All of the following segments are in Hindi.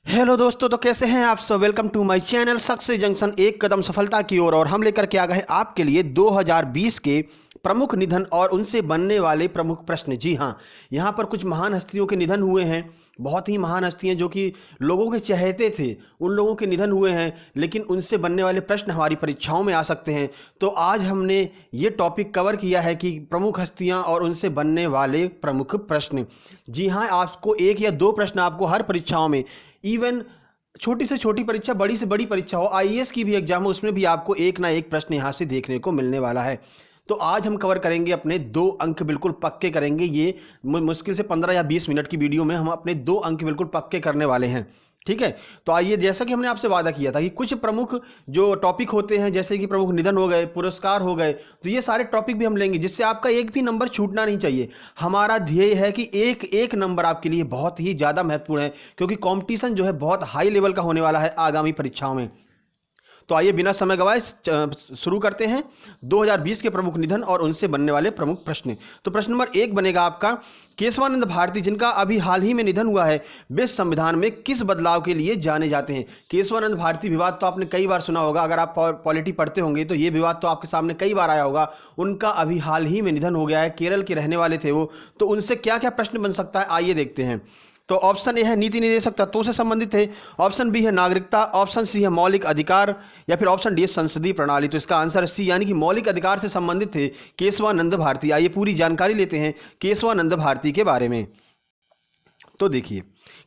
हेलो दोस्तों, तो कैसे हैं आप सब। Welcome to my channel success junction, एक कदम सफलता की ओर। और हम लेकर के आ गए हैं आपके लिए 2020 के प्रमुख निधन और उनसे बनने वाले प्रमुख प्रश्न। जी हाँ, यहाँ पर कुछ महान हस्तियों के निधन हुए हैं। बहुत ही महान हस्तियाँ जो कि लोगों के चहेते थे, उन लोगों के निधन हुए हैं। लेकिन उनसे बनने वाले प्रश्न हमारी परीक्षाओं में आ सकते हैं। तो आज हमने ये टॉपिक कवर किया है कि प्रमुख हस्तियाँ और उनसे बनने वाले प्रमुख प्रश्न। जी हाँ, आपको एक या दो प्रश्न आपको हर परीक्षाओं में, इवन छोटी से छोटी परीक्षा, बड़ी से बड़ी परीक्षा हो, आईएएस की भी एग्जाम हो, उसमें भी आपको एक ना एक प्रश्न यहां से देखने को मिलने वाला है। तो आज हम कवर करेंगे, अपने 2 अंक बिल्कुल पक्के करेंगे। ये मुश्किल से 15 या 20 मिनट की वीडियो में हम अपने 2 अंक बिल्कुल पक्के करने वाले हैं। ठीक है, तो आइए, जैसा कि हमने आपसे वादा किया था कि कुछ प्रमुख जो टॉपिक होते हैं, जैसे कि प्रमुख निधन हो गए, पुरस्कार हो गए, तो ये सारे टॉपिक भी हम लेंगे जिससे आपका एक भी नंबर छूटना नहीं चाहिए। हमारा ध्येय है कि एक एक नंबर आपके लिए बहुत ही ज़्यादा महत्वपूर्ण है, क्योंकि कंपटीशन जो है बहुत हाई लेवल का होने वाला है आगामी परीक्षाओं में। तो आइए बिना समय गवाए शुरू करते हैं 2020 के प्रमुख निधन और उनसे बनने वाले प्रमुख प्रश्न। तो प्रश्न नंबर 1 बनेगा आपका, केशवानंद भारती जिनका अभी हाल ही में निधन हुआ है, वे संविधान में किस बदलाव के लिए जाने जाते हैं। केशवानंद भारती विवाद तो आपने कई बार सुना होगा, अगर आप पॉलिटी पढ़ते होंगे तो ये विवाद तो आपके सामने कई बार आया होगा। उनका अभी हाल ही में निधन हो गया है, केरल के रहने वाले थे वो। तो उनसे क्या क्या प्रश्न बन सकता है, आइए देखते हैं। तो ऑप्शन ए है नीति निर्देशक तत्वों से संबंधित है, ऑप्शन बी है नागरिकता, ऑप्शन सी है मौलिक अधिकार, या फिर ऑप्शन डी है संसदीय प्रणाली। तो इसका आंसर है सी, यानी कि मौलिक अधिकार से संबंधित थे केशवानंद भारती। आइए पूरी जानकारी लेते हैं केशवानंद भारती के बारे में। तो देखिए,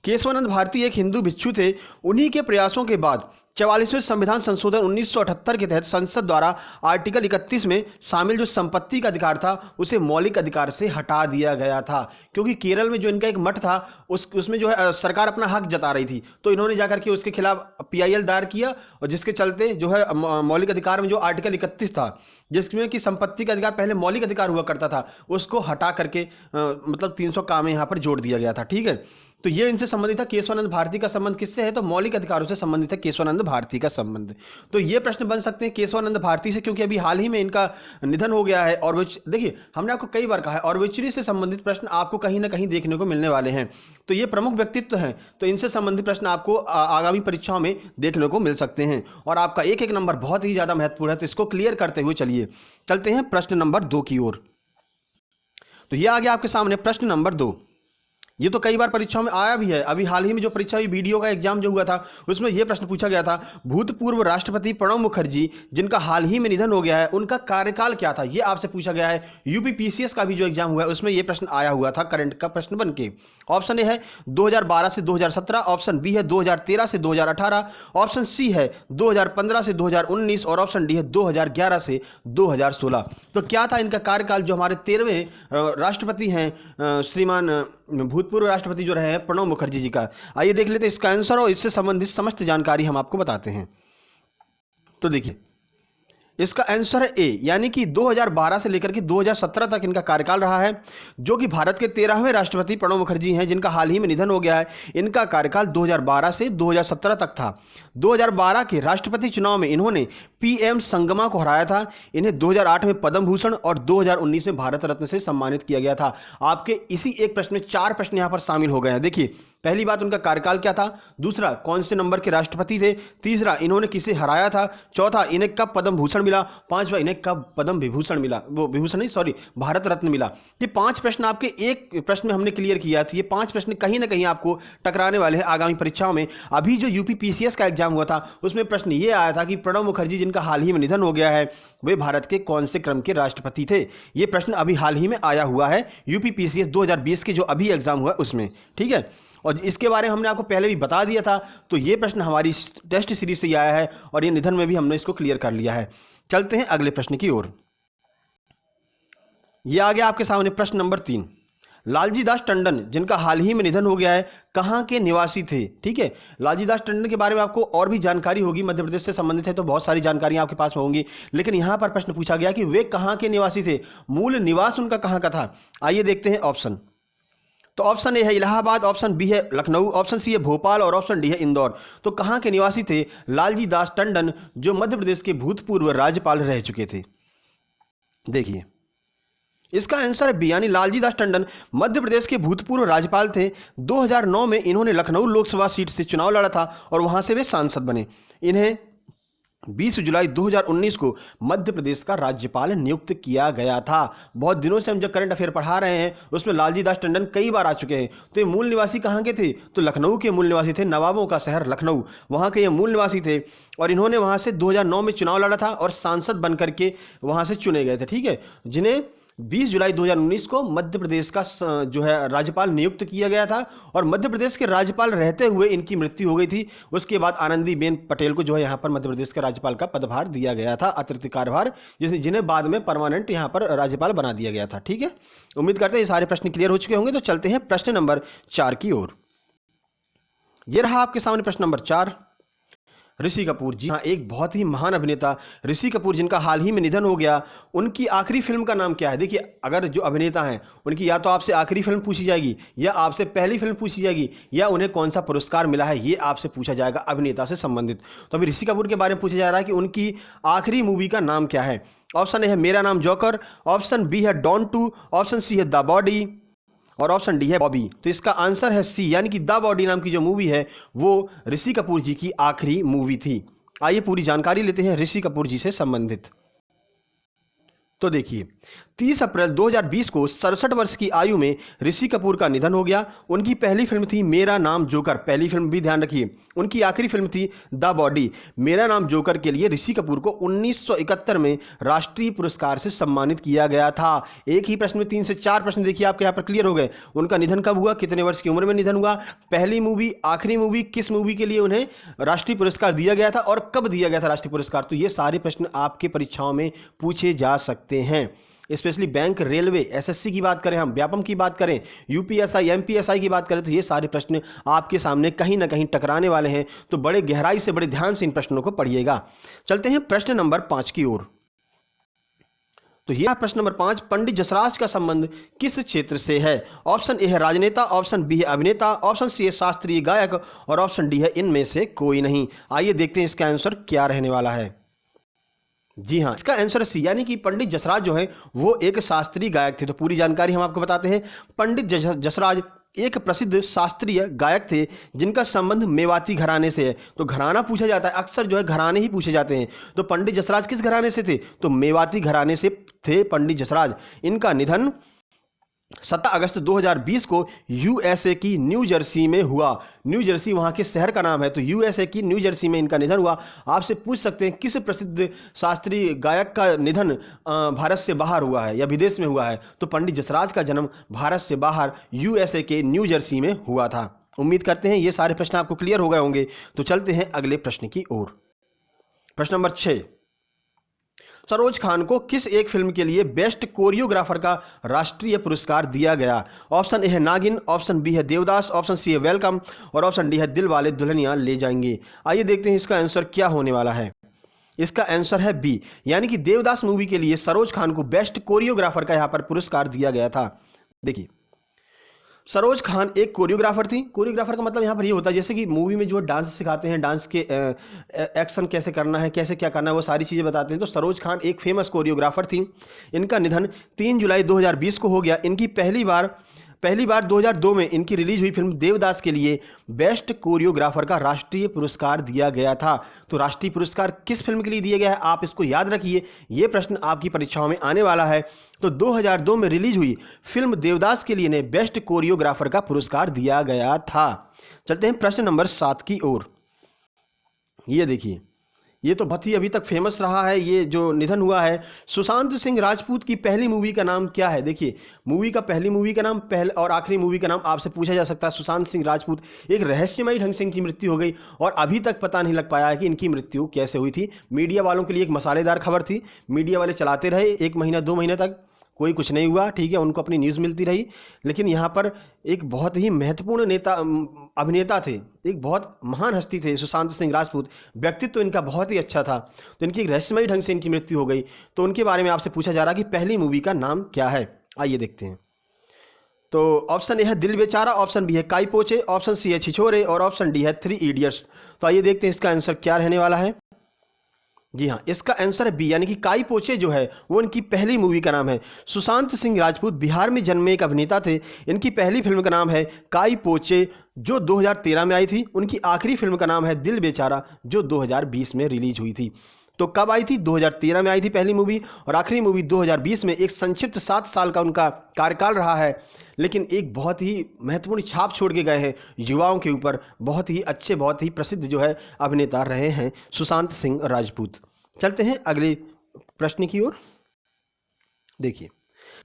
केशवानंद भारती एक हिंदू भिक्षु थे। उन्हीं के प्रयासों के बाद 44वें संविधान संशोधन 1978 के तहत संसद द्वारा आर्टिकल 31 में शामिल जो संपत्ति का अधिकार था, उसे मौलिक अधिकार से हटा दिया गया था। क्योंकि केरल में जो इनका एक मठ था, उसमें जो है सरकार अपना हक जता रही थी, तो इन्होंने जाकर के उसके खिलाफ पीआईएल दायर किया, और जिसके चलते जो है मौलिक अधिकार में जो आर्टिकल 31 था, जिसमें कि संपत्ति का अधिकार पहले मौलिक अधिकार हुआ करता था, उसको हटा करके मतलब 300 काम यहाँ पर जोड़ दिया गया था। ठीक है, तो ये इनसे संबंधित था। केशवानंद भारती का संबंध किससे है, तो मौलिक अधिकारों से संबंधित है केशवानंद भारती का संबंध। तो ये प्रश्न बन सकते हैं केशवानंद भारती से, क्योंकि अभी हाल ही में इनका निधन हो गया है। और देखिए, हमने आपको कई बार कहा है, ऑर्बिचरी से संबंधित प्रश्न आपको कहीं ना कहीं देखने को मिलने वाले हैं। तो ये प्रमुख व्यक्तित्व हैं, तो इनसे संबंधित प्रश्न आपको आगामी परीक्षाओं में देखने को मिल सकते हैं। और आपका एक एक नंबर बहुत ही ज्यादा महत्वपूर्ण है, तो इसको क्लियर करते हुए चलिए चलते हैं प्रश्न नंबर 2 की ओर। तो ये आ गया आपके सामने प्रश्न नंबर 2। ये तो कई बार परीक्षाओं में आया भी है। अभी हाल ही में जो परीक्षा हुई, वीडियो का एग्जाम जो हुआ था, उसमें यह प्रश्न पूछा गया था, भूतपूर्व राष्ट्रपति प्रणब मुखर्जी जिनका हाल ही में निधन हो गया है, उनका कार्यकाल क्या था, यह आपसे पूछा गया है। यूपी पीसीएस का भी जो एग्जाम हुआ है, उसमें यह प्रश्न आया हुआ था, करंट का प्रश्न बन के। ऑप्शन ए है 2012 से 2017, ऑप्शन बी है 2013 से 2018, ऑप्शन सी है 2015 से 2019, और ऑप्शन डी है 2011 से 2016। तो क्या था इनका कार्यकाल, जो हमारे 13वें राष्ट्रपति हैं, श्रीमान भूतपूर्व राष्ट्रपति जो रहे हैं प्रणब मुखर्जी जी का। आइए देख लेते हैं इसका आंसर, और इससे संबंधित समस्त जानकारी हम आपको बताते हैं। तो देखिए, इसका आंसर है ए, यानी कि 2012 से लेकर के 2017 तक इनका कार्यकाल रहा है। जो कि भारत के 13वें राष्ट्रपति प्रणब मुखर्जी हैं, जिनका हाल ही में निधन हो गया है। इनका कार्यकाल 2012 से 2017 तक था। 2012 के राष्ट्रपति चुनाव में इन्होंने पीएम संगमा को हराया था। इन्हें 2008 में पद्म भूषण और 2019 में भारत रत्न से सम्मानित किया गया था। आपके इसी एक प्रश्न में 4 प्रश्न यहां पर शामिल हो गए हैं। देखिए, पहली बात, उनका कार्यकाल क्या था, दूसरा, कौन से नंबर के राष्ट्रपति थे, तीसरा, इन्होंने किसे हराया था, चौथा, इन्हें कब पद्म भूषण मिला, पांचवा, इन्हें कब पद्म विभूषण मिला, वो विभूषण नहीं, सॉरी, भारत रत्न मिला। ये 5 प्रश्न आपके एक प्रश्न में हमने क्लियर किया था। ये 5 प्रश्न कहीं ना कहीं आपको टकराने वाले हैं आगामी परीक्षाओं में। अभी जो यूपी पीसीएस का एग्जाम हुआ था, उसमें प्रश्न ये आया था कि प्रणब मुखर्जी जिनका हाल ही में निधन हो गया है, वे भारत के कौन से क्रम के राष्ट्रपति थे। ये प्रश्न अभी हाल ही में आया हुआ है यूपी पीसीएस 2020 के जो अभी एग्जाम हुआ उसमें। ठीक है, और इसके बारे में हमने आपको पहले भी बता दिया था। तो ये प्रश्न हमारी टेस्ट सीरीज से ही आया है, और ये निधन में भी हमने इसको क्लियर कर लिया है। चलते हैं अगले प्रश्न की ओर। ये आ गया आपके सामने प्रश्न नंबर 3। लालजी दास टंडन जिनका हाल ही में निधन हो गया है, कहाँ के निवासी थे। ठीक है, लालजी दास टंडन के बारे में आपको और भी जानकारी होगी, मध्य प्रदेश से संबंधित है, तो बहुत सारी जानकारियां आपके पास में होंगी। लेकिन यहां पर प्रश्न पूछा गया कि वे कहाँ के निवासी थे, मूल निवास उनका कहाँ का था। आइए देखते हैं ऑप्शन। तो ऑप्शन ए है इलाहाबाद, ऑप्शन बी है लखनऊ, ऑप्शन सी है भोपाल, और ऑप्शन डी है इंदौर। तो कहाँ के निवासी थे लालजी दास टंडन, जो मध्य प्रदेश के भूतपूर्व राज्यपाल रह चुके थे। देखिए, इसका आंसर है बी यानी लालजी दास टंडन मध्य प्रदेश के भूतपूर्व राज्यपाल थे। 2009 में इन्होंने लखनऊ लोकसभा सीट से चुनाव लड़ा था और वहां से वे सांसद बने। इन्हें 20 जुलाई 2019 को मध्य प्रदेश का राज्यपाल नियुक्त किया गया था। बहुत दिनों से हम जब करंट अफेयर पढ़ा रहे हैं उसमें लालजी दास टंडन कई बार आ चुके हैं। तो ये मूल निवासी कहाँ के थे? तो लखनऊ के मूल निवासी थे, नवाबों का शहर लखनऊ, वहाँ के ये मूल निवासी थे और इन्होंने वहाँ से 2009 में चुनाव लड़ा था और सांसद बन करके वहाँ से चुने गए थे। ठीक है, जिन्हें 20 जुलाई 2019 को मध्य प्रदेश का जो है राज्यपाल नियुक्त किया गया था और मध्य प्रदेश के राज्यपाल रहते हुए इनकी मृत्यु हो गई थी। उसके बाद आनंदीबेन पटेल को जो है यहाँ पर मध्य प्रदेश के राज्यपाल का पदभार दिया गया था, अतिरिक्त कार्यभार, जिन्हें बाद में परमानेंट यहाँ पर राज्यपाल बना दिया गया था। ठीक है, उम्मीद करते हैं ये सारे प्रश्न क्लियर हो चुके होंगे। तो चलते हैं प्रश्न नंबर 4 की ओर। ये रहा आपके सामने प्रश्न नंबर 4। ऋषि कपूर, जी हाँ, एक बहुत ही महान अभिनेता ऋषि कपूर जिनका हाल ही में निधन हो गया, उनकी आखिरी फिल्म का नाम क्या है? देखिए, अगर जो अभिनेता हैं उनकी या तो आपसे आखिरी फिल्म पूछी जाएगी या आपसे पहली फिल्म पूछी जाएगी या उन्हें कौन सा पुरस्कार मिला है, ये आपसे पूछा जाएगा अभिनेता से संबंधित। तो अभी ऋषि कपूर के बारे में पूछा जा रहा है कि उनकी आखिरी मूवी का नाम क्या है। ऑप्शन ए है मेरा नाम जोकर, ऑप्शन बी है डॉन 2, ऑप्शन सी है द बॉडी और ऑप्शन डी है बॉबी। तो इसका आंसर है सी यानी कि द बॉडी नाम की जो मूवी है वो ऋषि कपूर जी की आखिरी मूवी थी। आइए पूरी जानकारी लेते हैं ऋषि कपूर जी से संबंधित। तो देखिए, 30 अप्रैल 2020 को 67 वर्ष की आयु में ऋषि कपूर का निधन हो गया। उनकी पहली फिल्म थी मेरा नाम जोकर, पहली फिल्म भी ध्यान रखिए। उनकी आखिरी फिल्म थी द बॉडी। मेरा नाम जोकर के लिए ऋषि कपूर को 1971 में राष्ट्रीय पुरस्कार से सम्मानित किया गया था। एक ही प्रश्न में 3 से 4 प्रश्न देखिए आपके यहाँ पर क्लियर हो गए। उनका निधन कब हुआ, कितने वर्ष की उम्र में निधन हुआ, पहली मूवी, आखिरी मूवी, किस मूवी के लिए उन्हें राष्ट्रीय पुरस्कार दिया गया था और कब दिया गया था राष्ट्रीय पुरस्कार। तो ये सारे प्रश्न आपके परीक्षाओं में पूछे जा सकते हैं। स्पेशली बैंक, रेलवे, एसएससी की बात करें, हम व्यापम की बात करें, यूपीएसआई, एमपीएसआई की बात करें, तो ये सारे प्रश्न आपके सामने कहीं ना कहीं टकराने वाले हैं। तो बड़े गहराई से, बड़े ध्यान से इन प्रश्नों को पढ़िएगा। चलते हैं प्रश्न नंबर 5 की ओर। तो यह प्रश्न नंबर 5, पंडित जसराज का संबंध किस क्षेत्र से है? ऑप्शन ए है राजनेता, ऑप्शन बी है अभिनेता, ऑप्शन सी है शास्त्रीय गायक और ऑप्शन डी है इनमें से कोई नहीं। आइए देखते हैं इसका आंसर क्या रहने वाला है। जी हाँ, इसका आंसर सी यानी कि पंडित जसराज जो है वो एक शास्त्रीय गायक थे। तो पूरी जानकारी हम आपको बताते हैं। पंडित जसराज एक प्रसिद्ध शास्त्रीय गायक थे जिनका संबंध मेवाती घराने से है। तो घराना पूछा जाता है, अक्सर जो है घराने ही पूछे जाते हैं। तो पंडित जसराज किस घराने से थे? तो मेवाती घराने से थे पंडित जसराज। इनका निधन 17 अगस्त 2020 को यूएसए की न्यू जर्सी में हुआ। न्यू जर्सी वहाँ के शहर का नाम है। तो यूएसए की न्यू जर्सी में इनका निधन हुआ। आपसे पूछ सकते हैं किस प्रसिद्ध शास्त्रीय गायक का निधन भारत से बाहर हुआ है या विदेश में हुआ है? तो पंडित जसराज का जन्म भारत से बाहर यूएसए के न्यू जर्सी में हुआ था। उम्मीद करते हैं ये सारे प्रश्न आपको क्लियर हो गए होंगे। तो चलते हैं अगले प्रश्न की ओर। प्रश्न नंबर 6, सरोज खान को किस एक फिल्म के लिए बेस्ट कोरियोग्राफर का राष्ट्रीय पुरस्कार दिया गया? ऑप्शन ए है नागिन, ऑप्शन बी है देवदास, ऑप्शन सी है वेलकम और ऑप्शन डी है दिल वाले दुल्हनिया ले जाएंगे। आइए देखते हैं इसका आंसर क्या होने वाला है। इसका आंसर है बी यानी कि देवदास मूवी के लिए सरोज खान को बेस्ट कोरियोग्राफर का यहां पर पुरस्कार दिया गया था। देखिए, सरोज खान एक कोरियोग्राफर थी। कोरियोग्राफर का मतलब यहाँ पर ये होता है जैसे कि मूवी में जो डांस सिखाते हैं, डांस के एक्शन कैसे करना है, कैसे क्या करना है, वो सारी चीज़ें बताते हैं। तो सरोज खान एक फेमस कोरियोग्राफर थी। इनका निधन 3 जुलाई 2020 को हो गया। इनकी पहली बार 2002 में इनकी रिलीज हुई फिल्म देवदास के लिए बेस्ट कोरियोग्राफर का राष्ट्रीय पुरस्कार दिया गया था। तो राष्ट्रीय पुरस्कार किस फिल्म के लिए दिया गया है, आप इसको याद रखिए। ये प्रश्न आपकी परीक्षाओं में आने वाला है। तो 2002 में रिलीज हुई फिल्म देवदास के लिए ने बेस्ट कोरियोग्राफर का पुरस्कार दिया गया था। चलते हैं प्रश्न नंबर 7 की ओर। ये देखिए, ये तो बहुत ही अभी तक फेमस रहा है। ये जो निधन हुआ है, सुशांत सिंह राजपूत की पहली मूवी का नाम क्या है? देखिए, पहली मूवी का नाम और आखिरी मूवी का नाम आपसे पूछा जा सकता है। सुशांत सिंह राजपूत एक रहस्यमयी ढंग से इनकी मृत्यु हो गई और अभी तक पता नहीं लग पाया है कि इनकी मृत्यु कैसे हुई थी। मीडिया वालों के लिए एक मसालेदार खबर थी। मीडिया वाले चलाते रहे 1 महीना 2 महीने तक, कोई कुछ नहीं हुआ, ठीक है, उनको अपनी न्यूज़ मिलती रही। लेकिन यहाँ पर एक बहुत ही महत्वपूर्ण अभिनेता थे, एक बहुत महान हस्ती थे सुशांत सिंह राजपूत। व्यक्तित्व इनका बहुत ही अच्छा था। तो इनकी रहस्यमयी ढंग से इनकी मृत्यु हो गई। तो उनके बारे में आपसे पूछा जा रहा है कि पहली मूवी का नाम क्या है। आइए देखते हैं। तो ऑप्शन ए है दिल बेचारा, ऑप्शन बी है काई पोचे, ऑप्शन सी है छिछोरे और ऑप्शन डी है 3 इडियट्स। तो आइए देखते हैं इसका आंसर क्या रहने वाला है। जी हाँ, इसका आंसर है बी, यानी कि काई पोचे जो है वो इनकी पहली मूवी का नाम है। सुशांत सिंह राजपूत बिहार में जन्मे एक अभिनेता थे। इनकी पहली फिल्म का नाम है काई पोचे, जो 2013 में आई थी। उनकी आखिरी फिल्म का नाम है दिल बेचारा, जो 2020 में रिलीज हुई थी। तो कब आई थी? 2013 में आई थी पहली मूवी, और आखिरी मूवी 2020 में। एक संक्षिप्त 7 साल का उनका कार्यकाल रहा है, लेकिन एक बहुत ही महत्वपूर्ण छाप छोड़ के गए हैं युवाओं के ऊपर। बहुत ही अच्छे, बहुत ही प्रसिद्ध जो है अभिनेता रहे हैं सुशांत सिंह राजपूत। चलते हैं अगले प्रश्न की ओर। देखिए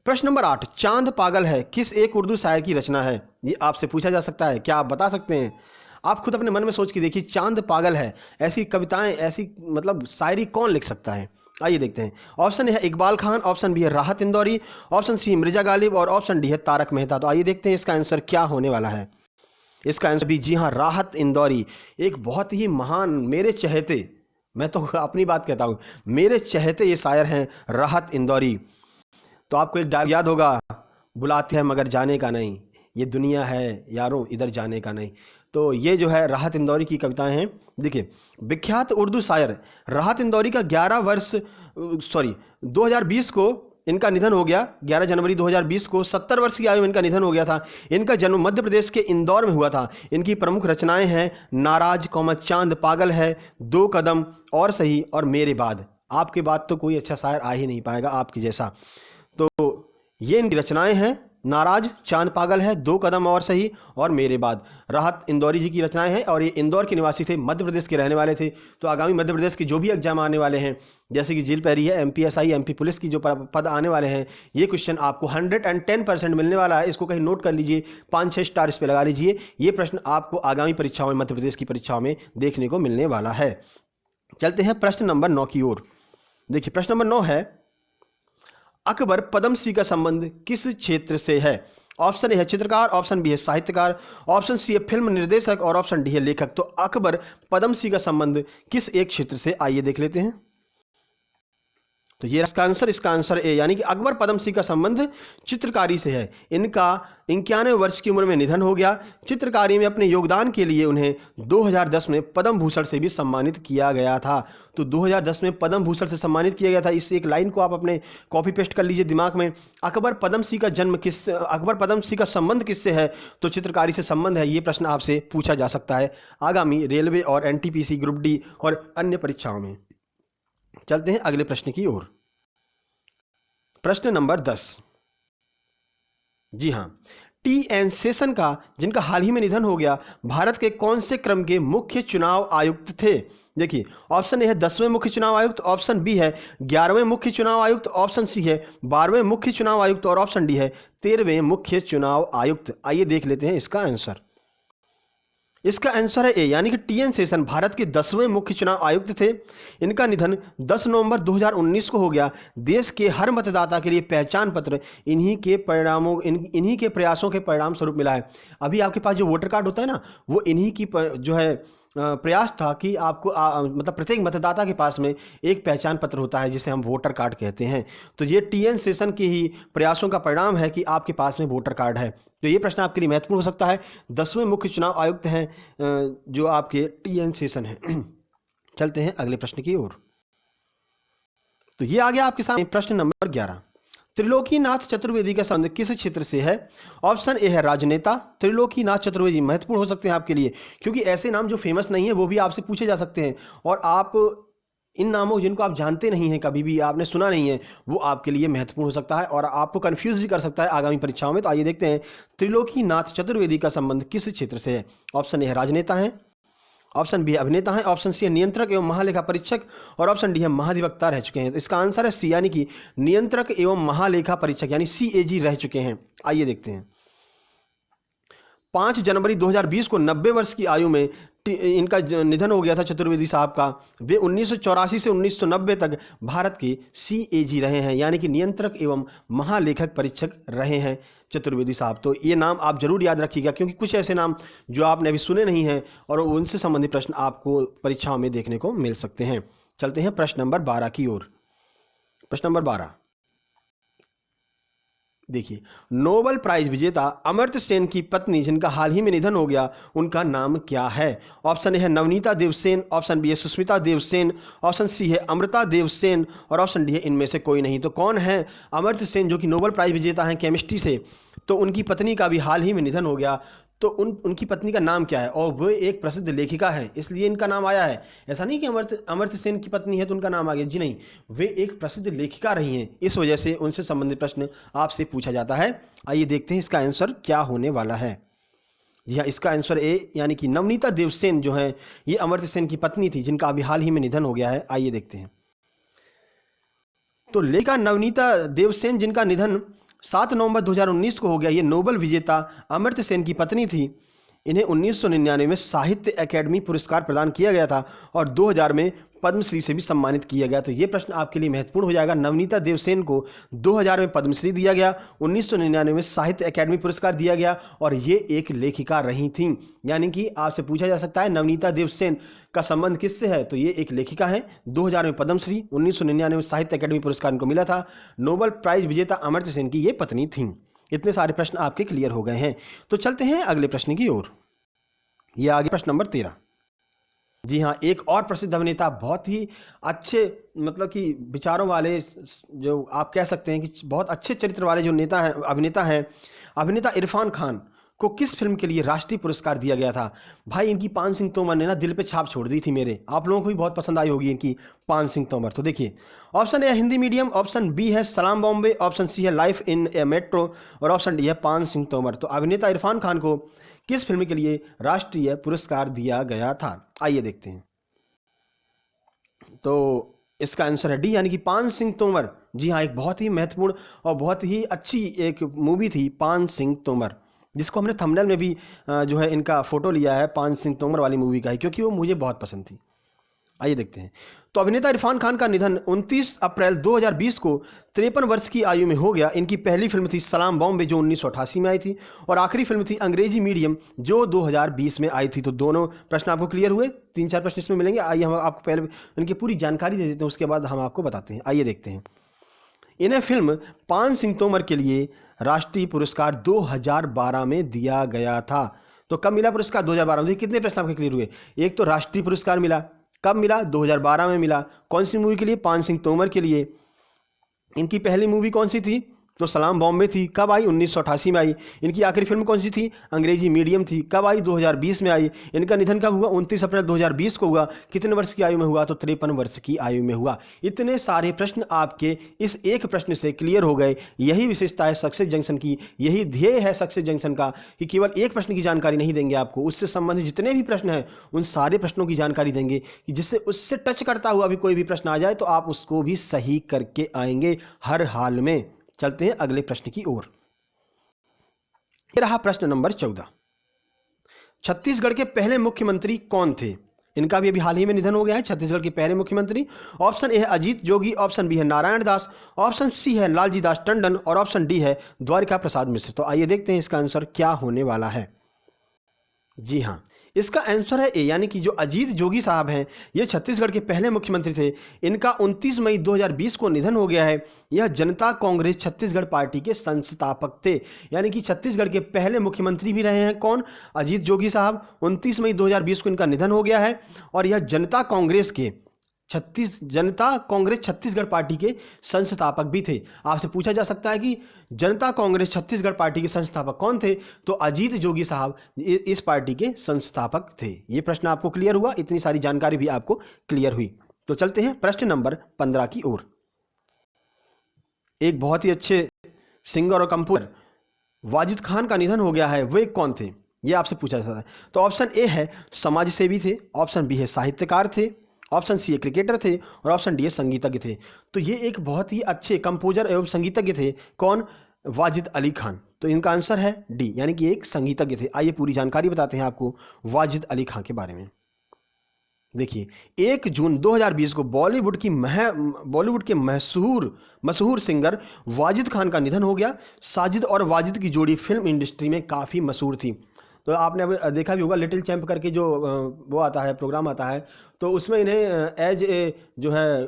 प्रश्न नंबर 8, चांद पागल है किस एक उर्दू शायर की रचना है? ये आपसे पूछा जा सकता है, क्या आप बता सकते हैं? आप खुद अपने मन में सोच के देखिए, चांद पागल है, ऐसी कविताएं, ऐसी मतलब शायरी कौन लिख सकता है? आइए देखते हैं। ऑप्शन ए है इकबाल खान, ऑप्शन बी है राहत इंदौरी, ऑप्शन सी मिर्जा गालिब, और ऑप्शन डी है तारक मेहता। तो आइए देखते हैं इसका आंसर क्या होने वाला है। इसका आंसर भी जी हाँ, राहत इंदौरी। एक बहुत ही महान, मेरे चहेते, मैं तो अपनी बात कहता हूँ, मेरे चहेते ये शायर हैं राहत इंदौरी। तो आपको एक डायलॉग याद होगा, बुलाते हैं मगर जाने का नहीं, ये दुनिया है यारों इधर जाने का नहीं। तो ये जो है राहत इंदौरी की कविताएं हैं। देखिए विख्यात उर्दू शायर राहत इंदौरी का 2020 को इनका निधन हो गया। 11 जनवरी 2020 को 70 वर्ष की आयु में इनका निधन हो गया था। इनका जन्म मध्य प्रदेश के इंदौर में हुआ था। इनकी प्रमुख रचनाएं हैं नाराज, चांद पागल है, दो कदम और सही, और मेरे बाद। आपके बाद तो कोई अच्छा शायर आ ही नहीं पाएगा आपकी जैसा। तो ये इनकी रचनाएं हैं, नाराज, चांद पागल है, दो कदम और सही, और मेरे बाद। राहत इंदौरी जी की रचनाएं हैं, और ये इंदौर के निवासी थे, मध्य प्रदेश के रहने वाले थे। तो आगामी मध्य प्रदेश के जो भी एग्जाम आने वाले हैं, जैसे कि जेल पैरी है, MPSI, MP पुलिस की जो पद आने वाले हैं, ये क्वेश्चन आपको 110% मिलने वाला है। इसको कहीं नोट कर लीजिए, 5-6 स्टार इस पर लगा लीजिए। ये प्रश्न आपको आगामी परीक्षाओं में, मध्य प्रदेश की परीक्षाओं में देखने को मिलने वाला है। चलते हैं प्रश्न नंबर 9 की ओर। देखिए प्रश्न नंबर 9 है, अकबर पद्मश्री का संबंध किस क्षेत्र से है? ऑप्शन ए है चित्रकार, ऑप्शन बी है साहित्यकार, ऑप्शन सी है फिल्म निर्देशक, और ऑप्शन डी है लेखक। तो अकबर पद्मश्री का संबंध किस एक क्षेत्र से, आइए देख लेते हैं। तो ये इसका आंसर ए, यानी कि अकबर पद्मश्री का संबंध चित्रकारी से है। इनका 91 वर्ष की उम्र में निधन हो गया। चित्रकारी में अपने योगदान के लिए उन्हें 2010 में पद्म भूषण से भी सम्मानित किया गया था। तो 2010 में पद्म भूषण से सम्मानित किया गया था। इस एक लाइन को आप अपने कॉपी पेस्ट कर लीजिए दिमाग में। अकबर पद्मश्री का संबंध किससे है? तो चित्रकारी से संबंध है। ये प्रश्न आपसे पूछा जा सकता है आगामी रेलवे और NTPC ग्रुप डी और अन्य परीक्षाओं में। चलते हैं अगले प्रश्न की ओर। प्रश्न नंबर 10, जी हां, TN शेषन का, जिनका हाल ही में निधन हो गया, भारत के कौन से क्रम के मुख्य चुनाव आयुक्त थे? देखिए ऑप्शन ए है 10वें मुख्य चुनाव आयुक्त, ऑप्शन बी है 11वें मुख्य चुनाव आयुक्त, ऑप्शन सी है 12वें मुख्य चुनाव आयुक्त, और ऑप्शन डी है 13वें मुख्य चुनाव आयुक्त। आइए देख लेते हैं इसका आंसर। इसका आंसर है ए, यानी कि TN शेषन भारत के 10वें मुख्य चुनाव आयुक्त थे। इनका निधन 10 नवंबर 2019 को हो गया। देश के हर मतदाता के लिए पहचान पत्र इन्हीं के प्रयासों के परिणाम स्वरूप मिला है। अभी आपके पास जो वोटर कार्ड होता है ना, वो इन्हीं की जो है प्रयास था कि आपको मतलब प्रत्येक मतदाता के पास में एक पहचान पत्र होता है, जिसे हम वोटर कार्ड कहते हैं। तो ये TN शेषन के ही प्रयासों का परिणाम है कि आपके पास में वोटर कार्ड है। तो ये प्रश्न आपके लिए महत्वपूर्ण हो सकता है। 10वें मुख्य चुनाव आयुक्त हैं जो आपके TN शेषन हैं। चलते हैं अगले प्रश्न की ओर। तो ये आ गया आपके सामने प्रश्न नंबर 11, त्रिलोकीनाथ चतुर्वेदी का संबंध किस क्षेत्र से है? ऑप्शन ए है राजनेता। त्रिलोकीनाथ चतुर्वेदी महत्वपूर्ण हो सकते हैं आपके लिए, क्योंकि ऐसे नाम जो फेमस नहीं है वो भी आपसे पूछे जा सकते हैं, और आप इन नामों जिनको आप जानते नहीं हैं, कभी भी आपने सुना नहीं है, वो आपके लिए महत्वपूर्ण हो सकता है और आपको कंफ्यूज भी कर सकता है आगामी परीक्षाओं में। तो आइए देखते हैं त्रिलोकीनाथ चतुर्वेदी का संबंध किस क्षेत्र से है। ऑप्शन ए है राजनेता है, ऑप्शन बी है अभिनेता है, ऑप्शन सी है नियंत्रक एवं महालेखा परीक्षक, और ऑप्शन डी है महाधिवक्ता रह चुके हैं। तो इसका आंसर है सी, यानी कि नियंत्रक एवं महालेखा परीक्षक, यानी CAG रह चुके हैं। आइए देखते हैं। 5 जनवरी 2020 को 90 वर्ष की आयु में इनका निधन हो गया था चतुर्वेदी साहब का। वे 1984 से 1990 तक भारत के CAG रहे हैं, यानी कि नियंत्रक एवं महालेखक परीक्षक रहे हैं चतुर्वेदी साहब। तो ये नाम आप जरूर याद रखिएगा, क्योंकि कुछ ऐसे नाम जो आपने अभी सुने नहीं हैं और उनसे संबंधित प्रश्न आपको परीक्षाओं में देखने को मिल सकते हैं। चलते हैं प्रश्न नंबर 12 की ओर। प्रश्न नंबर 12, देखिए, नोबेल प्राइज विजेता अमर्त्य सेन की पत्नी जिनका हाल ही में निधन हो गया, उनका नाम क्या है? ऑप्शन ए है नवनीता देवसेन, ऑप्शन बी है सुष्मिता देवसेन, ऑप्शन सी है अमृता देवसेन और ऑप्शन डी है इनमें से कोई नहीं। तो कौन है अमर्त्य सेन, जो कि नोबेल प्राइज विजेता हैं केमिस्ट्री से? तो उनकी पत्नी का भी हाल ही में निधन हो गया। तो उनकी पत्नी का नाम क्या है? और वो एक प्रसिद्ध लेखिका है, इसलिए इनका नाम आया है। ऐसा नहीं कि अमर्त्य सेन की पत्नी है तो उनका नाम आ गया, जी नहीं, वे एक प्रसिद्ध लेखिका रही हैं, इस वजह से उनसे संबंधित प्रश्न आपसे पूछा जाता है। आइए देखते हैं इसका आंसर क्या होने वाला है। जी हाँ, इसका आंसर ए यानी कि नवनीता देवसेन जो है, ये अमर्त्य सेन की पत्नी थी जिनका अभी हाल ही में निधन हो गया है। आइए देखते हैं। तो लेखिका नवनीता देवसेन जिनका निधन 7 नवंबर 2019 को हो गया, ये नोबेल विजेता अमर्त्य सेन की पत्नी थी। इन्हें 1999 में साहित्य अकेडमी पुरस्कार प्रदान किया गया था और 2000 में पद्मश्री से भी सम्मानित किया गया। तो ये प्रश्न आपके लिए महत्वपूर्ण हो जाएगा। नवनीता देवसेन को 2000 में पद्मश्री दिया गया, 1999 में साहित्य अकेडमी पुरस्कार दिया गया और ये एक लेखिका रही थीं। यानी कि आपसे पूछा जा सकता है नवनीता देवसेन का संबंध किससे है? तो ये एक लेखिका है। 2000 में पद्मश्री, 1999 में साहित्य अकेडमी पुरस्कार इनको मिला था। नोबेल प्राइज विजेता अमर्त्य सेन की ये पत्नी थीं। इतने सारे प्रश्न आपके क्लियर हो गए हैं। तो चलते हैं अगले प्रश्न की ओर। ये आगे प्रश्न नंबर 13। जी हाँ, एक और प्रसिद्ध अभिनेता, बहुत ही अच्छे मतलब कि विचारों वाले, जो आप कह सकते हैं कि बहुत अच्छे चरित्र वाले जो अभिनेता हैं, अभिनेता इरफान खान को किस फिल्म के लिए राष्ट्रीय पुरस्कार दिया गया था? भाई, इनकी पान सिंह तोमर ने ना दिल पे छाप छोड़ दी थी मेरे। आप लोगों को भी बहुत पसंद आई होगी इनकी पान सिंह तोमर। तो देखिए, option A Hindi medium, option B है सलाम बॉम्बे, ऑप्शन सी है लाइफ इन ए मेट्रो और ऑप्शन डी है पान सिंह तोमर। तो अभिनेता इरफान खान को किस फिल्म के लिए राष्ट्रीय पुरस्कार दिया गया था? आइए देखते हैं। तो इसका आंसर है डी, यानी कि पान सिंह तोमर। जी हाँ, एक बहुत ही महत्वपूर्ण और बहुत ही अच्छी एक मूवी थी पान सिंह तोमर, जिसको हमने थंबनेल में भी जो है इनका फोटो लिया है पान सिंह तोमर वाली मूवी का ही, क्योंकि वो मुझे बहुत पसंद थी। आइए देखते हैं। तो अभिनेता इरफान खान का निधन 29 अप्रैल 2020 को 53 वर्ष की आयु में हो गया। इनकी पहली फिल्म थी सलाम बॉम्बे जो 1988 में आई थी और आखिरी फिल्म थी अंग्रेजी मीडियम जो 2020 में आई थी। तो दोनों प्रश्न आपको क्लियर हुए, 3-4 प्रश्न इसमें मिलेंगे। आइए हम आपको पहले इनकी पूरी जानकारी दे देते हैं, उसके बाद हम आपको बताते हैं। आइए देखते हैं। इन्हें फिल्म पान सिंह तोमर के लिए राष्ट्रीय पुरस्कार 2012 में दिया गया था। तो कब मिला पुरस्कार? 2012 में। कितने प्रश्न आपके क्लियर हुए? एक तो राष्ट्रीय पुरस्कार मिला, कब मिला? 2012 में मिला। कौन सी मूवी के लिए? पान सिंह तोमर के लिए। इनकी पहली मूवी कौन सी थी? तो सलाम बॉम्बे थी। कब आई? 1988 में आई। इनकी आखिरी फिल्म कौन सी थी? अंग्रेजी मीडियम थी। कब आई? 2020 में आई। इनका निधन कब हुआ? 29 अप्रैल 2020 को हुआ। कितने वर्ष की आयु में हुआ? तो 53 वर्ष की आयु में हुआ। इतने सारे प्रश्न आपके इस एक प्रश्न से क्लियर हो गए। यही विशेषता है सक्सेस जंक्शन की, यही ध्येय है सक्सेस जंक्शन का कि केवल एक प्रश्न की जानकारी नहीं देंगे आपको, उससे संबंधित जितने भी प्रश्न हैं उन सारे प्रश्नों की जानकारी देंगे कि जिससे उससे टच करता हुआ भी कोई भी प्रश्न आ जाए तो आप उसको भी सही करके आएंगे हर हाल में। चलते हैं अगले प्रश्न की ओर। ये रहा प्रश्न नंबर 14। छत्तीसगढ़ के पहले मुख्यमंत्री कौन थे? इनका भी अभी हाल ही में निधन हो गया है, छत्तीसगढ़ के पहले मुख्यमंत्री। ऑप्शन ए है अजीत जोगी, ऑप्शन बी है नारायण दास, ऑप्शन सी है लालजी दास टंडन और ऑप्शन डी है द्वारिका प्रसाद मिश्र। तो आइए देखते हैं इसका आंसर क्या होने वाला है। जी हाँ, इसका आंसर है ए, यानी कि जो अजीत जोगी साहब हैं ये छत्तीसगढ़ के पहले मुख्यमंत्री थे। इनका 29 मई 2020 को निधन हो गया है। यह जनता कांग्रेस छत्तीसगढ़ पार्टी के संस्थापक थे, यानी कि छत्तीसगढ़ के पहले मुख्यमंत्री भी रहे हैं। कौन? अजीत जोगी साहब। 29 मई 2020 को इनका निधन हो गया है और यह जनता कांग्रेस छत्तीसगढ़ पार्टी के संस्थापक भी थे। आपसे पूछा जा सकता है कि जनता कांग्रेस छत्तीसगढ़ पार्टी के संस्थापक कौन थे? तो अजीत जोगी साहब इस पार्टी के संस्थापक थे। ये प्रश्न आपको क्लियर हुआ, इतनी सारी जानकारी भी आपको क्लियर हुई। तो चलते हैं प्रश्न नंबर 15 की ओर। एक बहुत ही अच्छे सिंगर और कंपोजर वाजिद खान का निधन हो गया है, वे कौन थे? ये आपसे पूछा जाता है। तो ऑप्शन ए है समाज सेवी थे, ऑप्शन बी है साहित्यकार थे, ऑप्शन सी है क्रिकेटर थे और ऑप्शन डी है संगीतज्ञ थे। तो ये एक बहुत ही अच्छे कंपोजर एवं संगीतज्ञ थे। कौन? वाजिद अली खान। तो इनका आंसर है डी, यानी कि एक संगीतज्ञ थे। आइए पूरी जानकारी बताते हैं आपको वाजिद अली खान के बारे में। देखिए, 1 जून 2020 को बॉलीवुड के मशहूर सिंगर वाजिद खान का निधन हो गया। साजिद और वाजिद की जोड़ी फिल्म इंडस्ट्री में काफ़ी मशहूर थी। तो आपने अभी देखा भी होगा लिटिल चैंप करके जो वो आता है, प्रोग्राम आता है, तो उसमें इन्हें एज ए जो है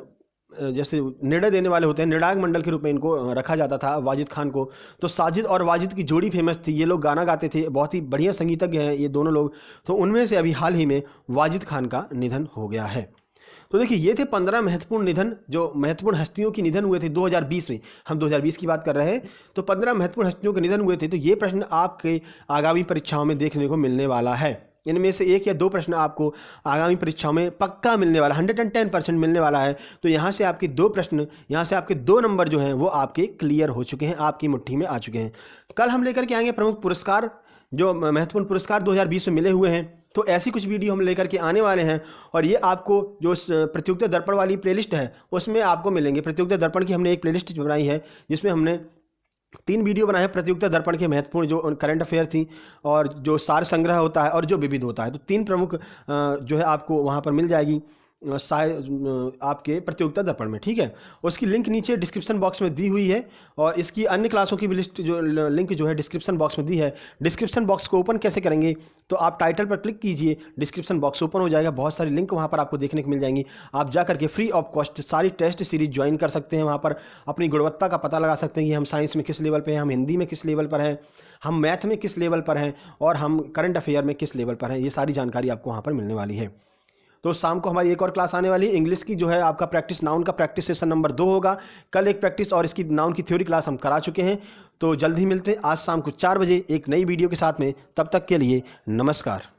जैसे निर्णय देने वाले होते हैं, निर्णायक मंडल के रूप में इनको रखा जाता था वाजिद खान को। तो साजिद और वाजिद की जोड़ी फेमस थी, ये लोग गाना गाते थे, बहुत ही बढ़िया संगीतज्ञ हैं ये दोनों लोग। तो उनमें से अभी हाल ही में वाजिद खान का निधन हो गया है। तो देखिए ये थे 15 महत्वपूर्ण निधन, जो महत्वपूर्ण हस्तियों की निधन हुए थे 2020 में। हम 2020 की बात कर रहे हैं, तो 15 महत्वपूर्ण हस्तियों के निधन हुए थे। तो ये प्रश्न आपके आगामी परीक्षाओं में देखने को मिलने वाला है। इनमें से 1 या 2 प्रश्न आपको आगामी परीक्षाओं में पक्का मिलने वाला, 110% मिलने वाला है। तो यहाँ से आपके 2 प्रश्न, यहाँ से आपके 2 नंबर जो हैं वो आपके क्लियर हो चुके हैं, आपकी मुट्ठी में आ चुके हैं। कल हम लेकर के आएंगे प्रमुख पुरस्कार, जो महत्वपूर्ण पुरस्कार 2020 में मिले हुए हैं। तो ऐसी कुछ वीडियो हम लेकर के आने वाले हैं, और ये आपको जो प्रतियोगिता दर्पण वाली प्लेलिस्ट है उसमें आपको मिलेंगे। प्रतियोगिता दर्पण की हमने एक प्लेलिस्ट बनाई है जिसमें हमने 3 वीडियो बनाए हैं प्रतियोगिता दर्पण के महत्वपूर्ण जो करंट अफेयर थी, और जो सार संग्रह होता है, और जो विविध होता है। तो 3 प्रमुख जो है आपको वहाँ पर मिल जाएगी आपके प्रतियोगिता दर्पण में, ठीक है। उसकी लिंक नीचे डिस्क्रिप्शन बॉक्स में दी हुई है, और इसकी अन्य क्लासों की भी लिस्ट जो लिंक जो है डिस्क्रिप्शन बॉक्स में दी है। डिस्क्रिप्शन बॉक्स को ओपन कैसे करेंगे, तो आप टाइटल पर क्लिक कीजिए, डिस्क्रिप्शन बॉक्स ओपन हो जाएगा, बहुत सारी लिंक वहाँ पर आपको देखने को मिल जाएंगी। आप जा करके फ्री ऑफ कॉस्ट सारी टेस्ट सीरीज ज्वाइन कर सकते हैं, वहाँ पर अपनी गुणवत्ता का पता लगा सकते हैं कि हम साइंस में किस लेवल पर हैं, हम हिंदी में किस लेवल पर हैं, हम मैथ में किस लेवल पर हैं, और हम करंट अफेयर में किस लेवल पर हैं। ये सारी जानकारी आपको वहाँ पर मिलने वाली है। तो शाम को हमारी एक और क्लास आने वाली है इंग्लिश की, जो है आपका प्रैक्टिस नाउन का प्रैक्टिस सेशन नंबर 2 होगा। कल एक प्रैक्टिस और इसकी नाउन की थ्योरी क्लास हम करा चुके हैं। तो जल्द ही मिलते हैं आज शाम को 4 बजे एक नई वीडियो के साथ में। तब तक के लिए नमस्कार।